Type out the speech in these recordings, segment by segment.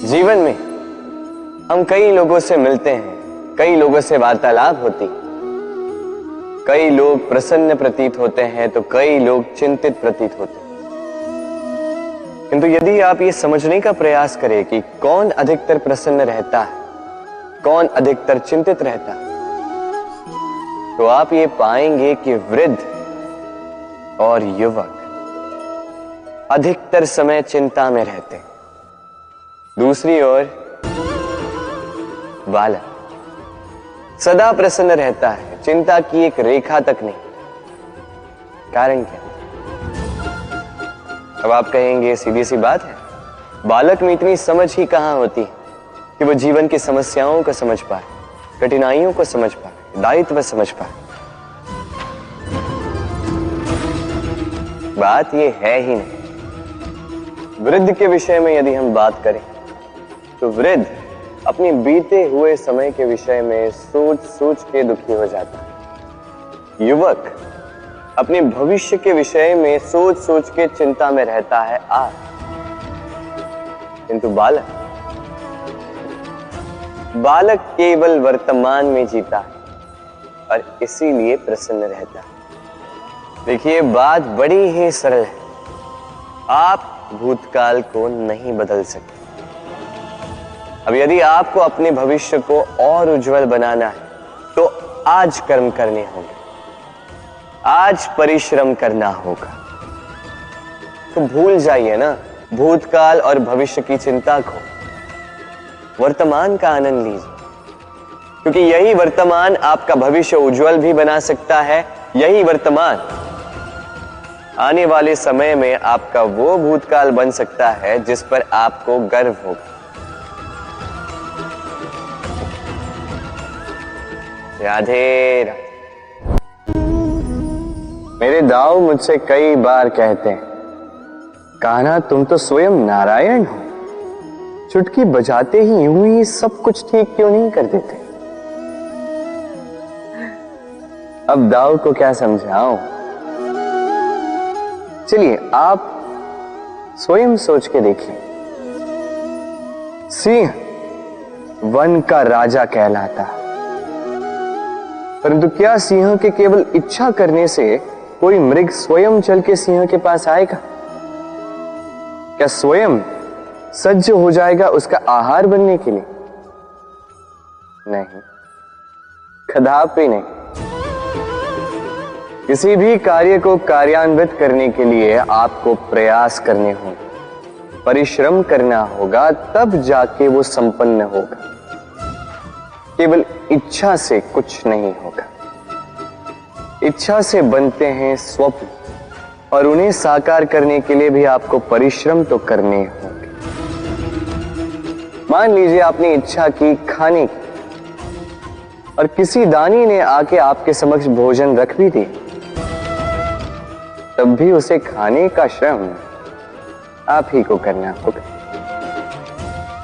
जीवन में हम कई लोगों से मिलते हैं, कई लोगों से वार्तालाप होती, कई लोग प्रसन्न प्रतीत होते हैं तो कई लोग चिंतित प्रतीत होते हैं। किंतु यदि आप ये समझने का प्रयास करें कि कौन अधिकतर प्रसन्न रहता है, कौन अधिकतर चिंतित रहता है, तो आप ये पाएंगे कि वृद्ध और युवक अधिकतर समय चिंता में रहते हैं। दूसरी ओर बालक सदा प्रसन्न रहता है, चिंता की एक रेखा तक नहीं। कारण क्या? अब आप कहेंगे सीधी सी बात है, बालक में इतनी समझ ही कहां होती है कि वो जीवन की समस्याओं को समझ पाए, कठिनाइयों को समझ पाए, दायित्व समझ पाए। बात ये है ही नहीं। वृद्ध के विषय में यदि हम बात करें तो वृद्ध अपने बीते हुए समय के विषय में सोच सोच के दुखी हो जाता है। युवक अपने भविष्य के विषय में सोच सोच के चिंता में रहता है आज। किंतु बालक केवल वर्तमान में जीता है और इसीलिए प्रसन्न रहता है। देखिए, बात बड़ी ही सरल है। आप भूतकाल को नहीं बदल सकते। अब यदि आपको अपने भविष्य को और उज्जवल बनाना है तो आज कर्म करने होंगे, आज परिश्रम करना होगा। तो भूल जाइए ना भूतकाल और भविष्य की चिंता को, वर्तमान का आनंद लीजिए, क्योंकि यही वर्तमान आपका भविष्य उज्जवल भी बना सकता है। यही वर्तमान आने वाले समय में आपका वो भूतकाल बन सकता है जिस पर आपको गर्व होगा। राधे राधे। मेरे दाऊ मुझसे कई बार कहते हैं, कान्हा तुम तो स्वयं नारायण हो, चुटकी बजाते ही यूं ही सब कुछ ठीक क्यों नहीं कर देते? अब दाऊ को क्या समझाऊं? चलिए आप स्वयं सोच के देखिए। सिंह वन का राजा कहलाता है, परंतु क्या सिंह के केवल इच्छा करने से कोई मृग स्वयं चल के सिंह के पास आएगा? क्या स्वयं सज्ज हो जाएगा उसका आहार बनने के लिए? नहीं, कदापि नहीं। किसी भी कार्य को कार्यान्वित करने के लिए आपको प्रयास करने होंगे, परिश्रम करना होगा, तब जाके वो संपन्न होगा। केवल इच्छा से कुछ नहीं होगा। इच्छा से बनते हैं स्वप्न, और उन्हें साकार करने के लिए भी आपको परिश्रम तो करने होंगे। मान लीजिए आपने इच्छा की खाने की, और किसी दानी ने आके आपके समक्ष भोजन रख भी दिया, तब भी उसे खाने का श्रम आप ही को करना होगा।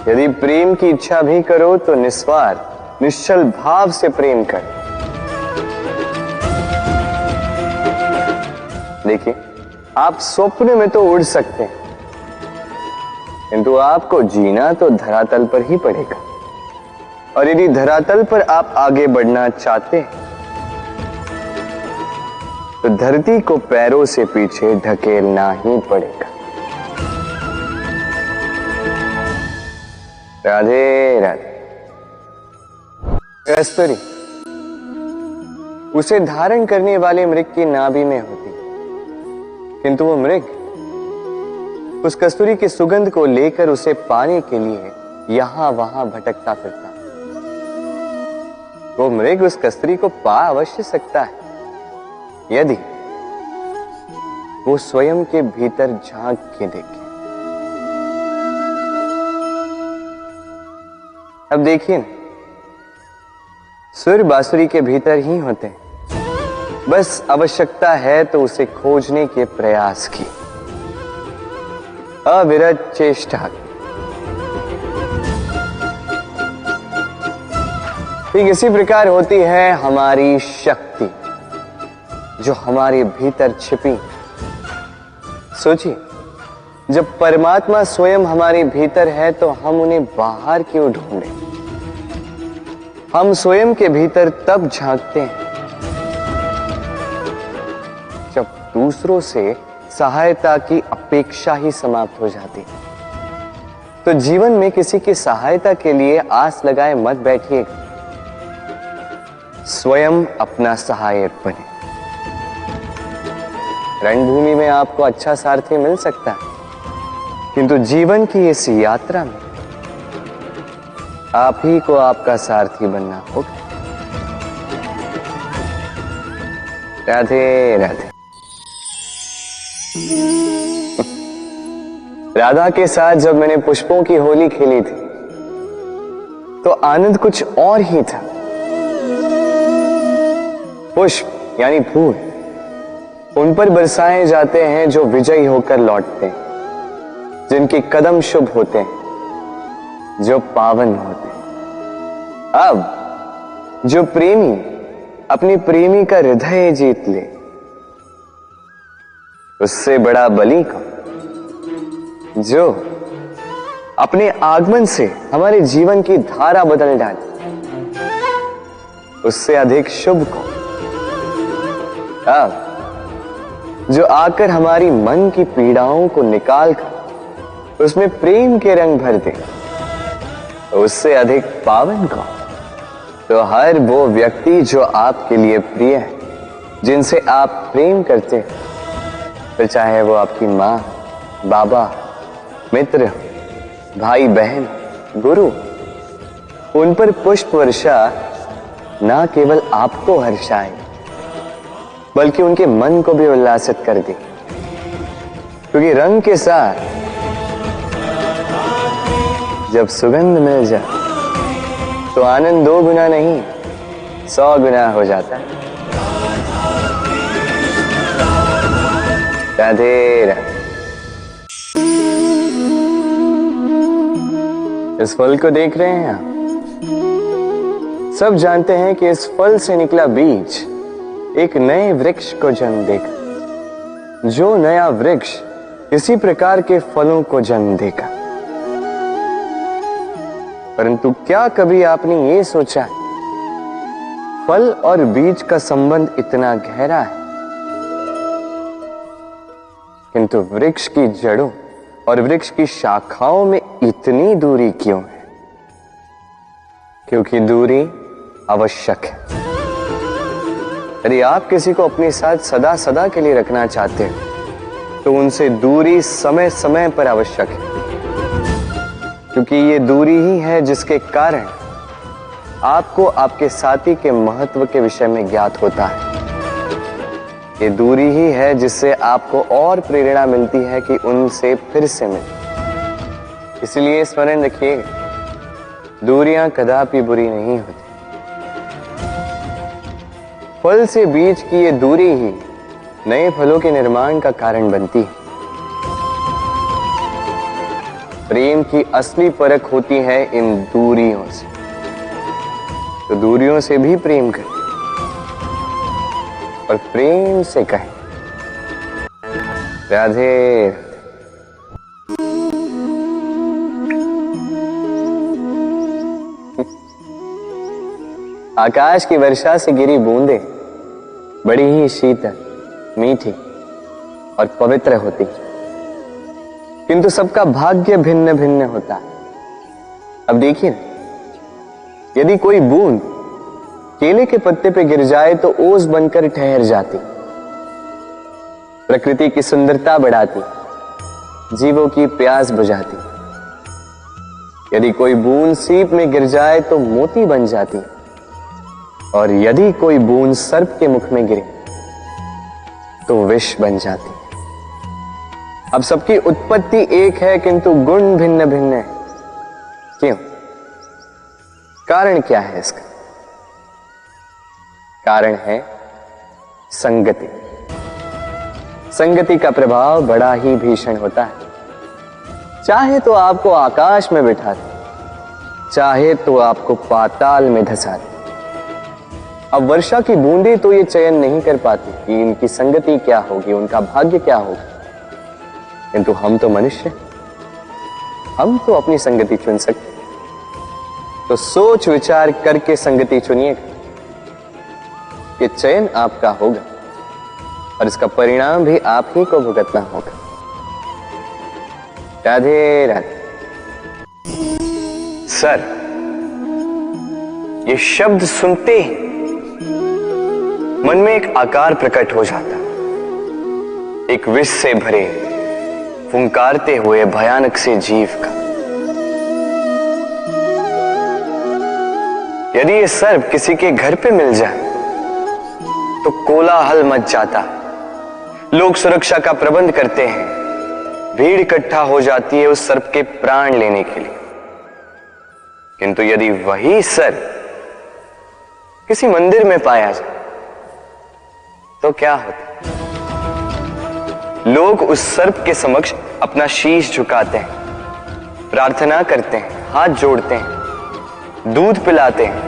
यदि प्रेम की इच्छा भी करो तो निस्वार्थ निश्चल भाव से प्रेम करो। देखिए, आप स्वप्न में तो उड़ सकते हैं, किंतु आपको जीना तो धरातल पर ही पड़ेगा। और यदि धरातल पर आप आगे बढ़ना चाहते हैं तो धरती को पैरों से पीछे ढकेलना ही पड़ेगा। राधे राधे। कस्तूरी उसे धारण करने वाले मृग की नाभि में होती, किंतु वो मृग उस कस्तूरी की सुगंध को लेकर उसे पाने के लिए यहां वहां भटकता फिरता। वो मृग उस कस्तूरी को पा अवश्य सकता है यदि वो स्वयं के भीतर झांक के देखे। अब देखिए, सुर बांसुरी के भीतर ही होते हैं, बस आवश्यकता है तो उसे खोजने के प्रयास की, अविरत चेष्टा। ठीक इसी प्रकार होती है हमारी शक्ति जो हमारे भीतर छिपी। सोचिए, जब परमात्मा स्वयं हमारे भीतर है तो हम उन्हें बाहर क्यों ढूंढें? हम स्वयं के भीतर तब झांकते हैं जब दूसरों से सहायता की अपेक्षा ही समाप्त हो जाती है। तो जीवन में किसी की सहायता के लिए आस लगाए मत बैठिएगा, स्वयं अपना सहायक बने। रणभूमि में आपको अच्छा सारथी मिल सकता है, किंतु जीवन की इस यात्रा में आप ही को आपका सारथी बनना होगा। राधे राधे। राधा के साथ जब मैंने पुष्पों की होली खेली थी तो आनंद कुछ और ही था। पुष्प यानी फूल उन पर बरसाए जाते हैं जो विजयी होकर लौटते हैं, जिनके कदम शुभ होते हैं, जो पावन होते हैं। अब जो प्रेमी अपनी प्रेमी का हृदय जीत ले, उससे बड़ा बलि कौन? जो अपने आगमन से हमारे जीवन की धारा बदल डाले, उससे अधिक शुभ कौन? अब जो आकर हमारी मन की पीड़ाओं को निकाल कर उसमें प्रेम के रंग भर दे, तो उससे अधिक पावन कौन? तो हर वो व्यक्ति जो आपके लिए प्रिय है, जिनसे आप प्रेम करते हैं, फिर चाहे वो आपकी मां, बाबा, मित्र, भाई बहन, गुरु, उन पर पुष्प वर्षा ना केवल आपको हर्षाए बल्कि उनके मन को भी उल्लासित कर दे। क्योंकि रंग के साथ जब सुगंध मिल जाए तो आनंद 2 गुना नहीं 100 गुना हो जाता है। राधे राधे। इस फल को देख रहे हैं आप? सब जानते हैं कि इस फल से निकला बीज एक नए वृक्ष को जन्म देगा। जो नया वृक्ष इसी प्रकार के फलों को जन्म देगा। परंतु क्या कभी आपने ये सोचा है, फल और बीज का संबंध इतना गहरा है, किंतु वृक्ष की जड़ों और वृक्ष की शाखाओं में इतनी दूरी क्यों है? क्योंकि दूरी आवश्यक है। यदि आप किसी को अपने साथ सदा सदा के लिए रखना चाहते हैं तो उनसे दूरी समय समय पर आवश्यक है, क्योंकि ये दूरी ही है जिसके कारण आपको आपके साथी के महत्व के विषय में ज्ञात होता है। ये दूरी ही है जिससे आपको और प्रेरणा मिलती है कि उनसे फिर से मिले। इसलिए स्मरण रखिए, दूरियां कदापि बुरी नहीं होती। फल से बीज की ये दूरी ही नए फलों के निर्माण का कारण बनती है। प्रेम की असली परख होती है इन दूरियों से। तो दूरियों से भी प्रेम करें और प्रेम से कहें राधे। आकाश की वर्षा से गिरी बूंदें बड़ी ही शीतल, मीठी और पवित्र होती, किंतु सबका भाग्य भिन्न भिन्न होता है। अब देखिए, यदि कोई बूंद केले के पत्ते पे गिर जाए तो ओस बनकर ठहर जाती, प्रकृति की सुंदरता बढ़ाती, जीवों की प्यास बुझाती। यदि कोई बूंद सीप में गिर जाए तो मोती बन जाती, और यदि कोई बूंद सर्प के मुख में गिरे तो विष बन जाती। अब सबकी उत्पत्ति एक है, किंतु गुण भिन्न भिन्न है। क्यों? कारण क्या है इसका? कारण है संगति। संगति का प्रभाव बड़ा ही भीषण होता है। चाहे तो आपको आकाश में बिठा दे, चाहे तो आपको पाताल में धसा दे। अब वर्षा की बूंदें तो ये चयन नहीं कर पाती कि इनकी संगति क्या होगी, उनका भाग्य क्या होगा, किंतु हम तो मनुष्य, हम तो अपनी संगति चुन सकते। तो सोच विचार करके संगति चुनिएगा। ये चयन आपका होगा और इसका परिणाम भी आप ही को भुगतना होगा। राधे राधे। सर, ये शब्द सुनते ही मन में एक आकार प्रकट हो जाता, एक विष से भरे फुंकारते हुए भयानक से जीव का। यदि ये सर्प किसी के घर पे मिल जाए तो कोलाहल मच जाता, लोग सुरक्षा का प्रबंध करते हैं, भीड़ इकट्ठा हो जाती है उस सर्प के प्राण लेने के लिए। किंतु यदि वही सर्प किसी मंदिर में पाया जाए तो क्या होता? लोग उस सर्प के समक्ष अपना शीश झुकाते हैं, प्रार्थना करते हैं, हाथ जोड़ते हैं, दूध पिलाते हैं,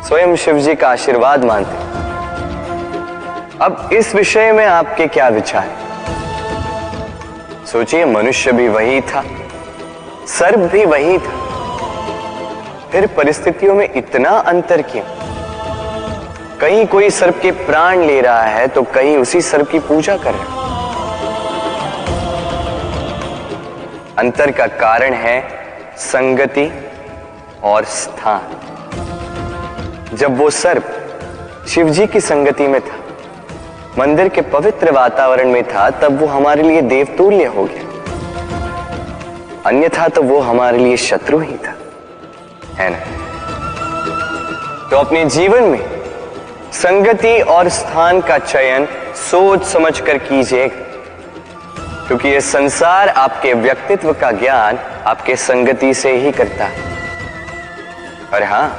स्वयं शिव जी का आशीर्वाद मानते हैं। अब इस विषय में आपके क्या विचार हैं? सोचिए, मनुष्य भी वही था, सर्प भी वही था, फिर परिस्थितियों में इतना अंतर क्यों? कहीं कोई सर्प के प्राण ले रहा है तो कहीं उसी सर्प की पूजा कर रहा है। अंतर का कारण है संगति और स्थान। जब वो सर्प शिवजी की संगति में था, मंदिर के पवित्र वातावरण में था, तब वो हमारे लिए देवतुल्य हो गया, अन्यथा तो वो हमारे लिए शत्रु ही था, है ना? तो अपने जीवन में संगति और स्थान का चयन सोच समझ कर कीजिएगा, क्योंकि ये संसार आपके व्यक्तित्व का ज्ञान आपके संगति से ही करता है। और हां,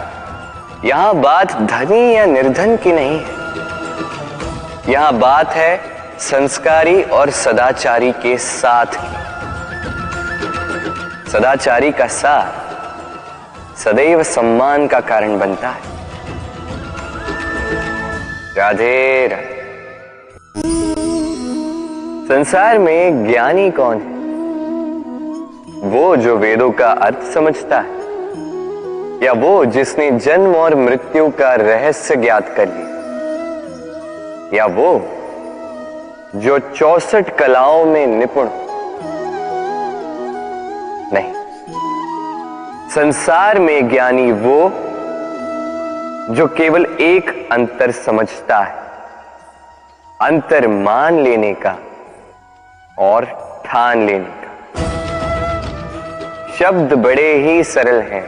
यहां बात धनी या निर्धन की नहीं है, यहां बात है संस्कारी और सदाचारी के साथ की। सदाचारी का साथ सदैव सम्मान का कारण बनता है। राधे राधे। संसार में ज्ञानी कौन है? वो जो वेदों का अर्थ समझता है, या वो जिसने जन्म और मृत्यु का रहस्य ज्ञात कर लिया, या वो जो 64 कलाओं में निपुण? नहीं, संसार में ज्ञानी वो जो केवल एक अंतर समझता है, अंतर मान लेने का और ठान लेने का। शब्द बड़े ही सरल हैं,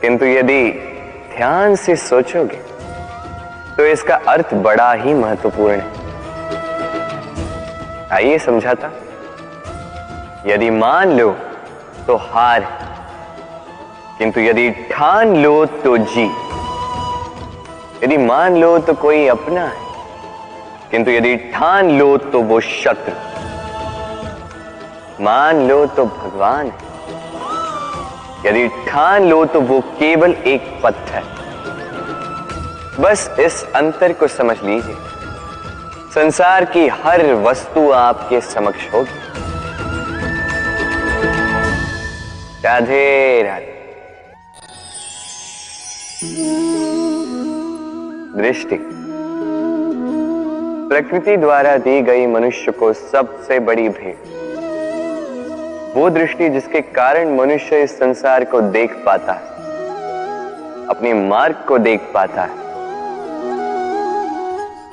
किंतु यदि ध्यान से सोचोगे तो इसका अर्थ बड़ा ही महत्वपूर्ण है। आइए समझाता। यदि मान लो तो हार, किंतु यदि ठान लो तो जीत। यदि मान लो तो कोई अपना है, किंतु यदि ठान लो तो वो शत्रु। मान लो तो भगवान है, यदि ठान लो तो वो केवल एक पत्थर। बस इस अंतर को समझ लीजिए, संसार की हर वस्तु आपके समक्ष होगी। राधे राधे। दृष्टि प्रकृति द्वारा दी गई मनुष्य को सबसे बड़ी भेंट। वो दृष्टि जिसके कारण मनुष्य इस संसार को देख पाता है, अपने मार्ग को देख पाता है।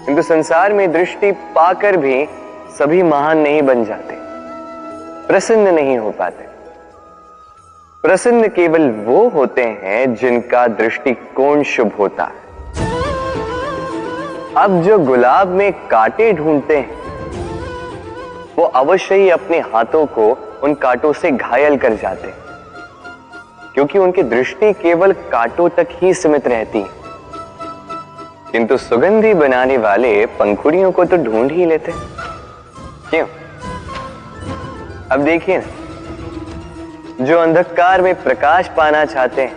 किंतु संसार में दृष्टि पाकर भी सभी महान नहीं बन जाते, प्रसन्न नहीं हो पाते। प्रसन्न केवल वो होते हैं जिनका दृष्टिकोण शुभ होता है। अब जो गुलाब में कांटे ढूंढते हैं, वो अवश्य ही अपने हाथों को उन कांटों से घायल कर जाते हैं, क्योंकि उनकी दृष्टि केवल कांटों तक ही सीमित रहती है। किंतु सुगंधी बनाने वाले पंखुड़ियों को तो ढूंढ ही लेते हैं। क्यों? अब देखिए ना, जो अंधकार में प्रकाश पाना चाहते हैं,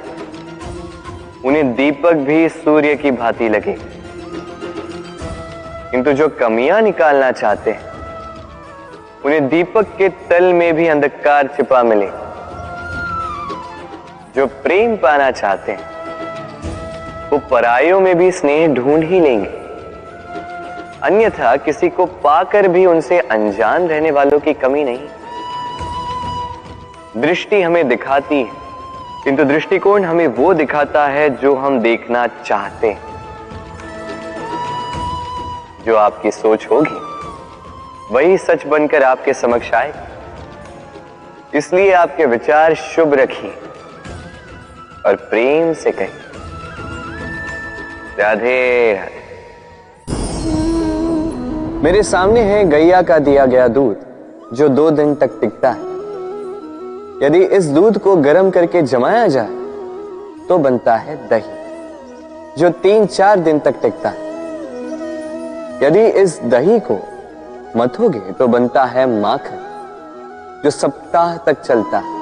उन्हें दीपक भी सूर्य की भांति लगे, किंतु जो कमियां निकालना चाहते हैं, उन्हें दीपक के तल में भी अंधकार छिपा मिले। जो प्रेम पाना चाहते हैं वो परायों में भी स्नेह ढूंढ ही लेंगे, अन्यथा किसी को पाकर भी उनसे अनजान रहने वालों की कमी नहीं। दृष्टि हमें दिखाती है, किंतु दृष्टिकोण हमें वो दिखाता है जो हम देखना चाहते हैं। जो आपकी सोच होगी वही सच बनकर आपके समक्ष आए। इसलिए आपके विचार शुभ रखिए और प्रेम से कहिए, राधे राधे। मेरे सामने है गैया का दिया गया दूध जो 2 दिन तक टिकता है। यदि इस दूध को गर्म करके जमाया जाए तो बनता है दही जो 3-4 दिन तक टिकता है। यदि इस दही को मथोगे तो बनता है माखन जो सप्ताह तक चलता है।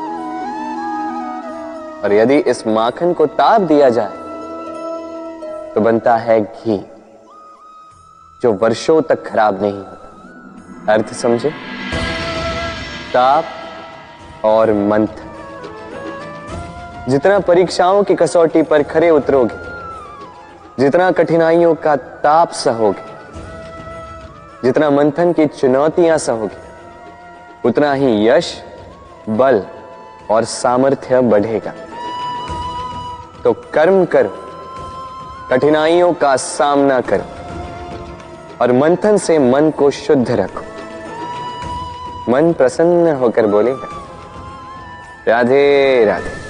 और यदि इस माखन को ताप दिया जाए तो बनता है घी जो वर्षों तक खराब नहीं होता। अर्थ समझे? ताप और मंथन। जितना परीक्षाओं की कसौटी पर खरे उतरोगे, जितना कठिनाइयों का ताप सहोगे, जितना मंथन की चुनौतियां सहोगे, उतना ही यश, बल और सामर्थ्य बढ़ेगा। तो कर्म करो, कठिनाइयों का सामना करो और मंथन से मन को शुद्ध रखो। मन प्रसन्न होकर बोलेगा, राधे राधे।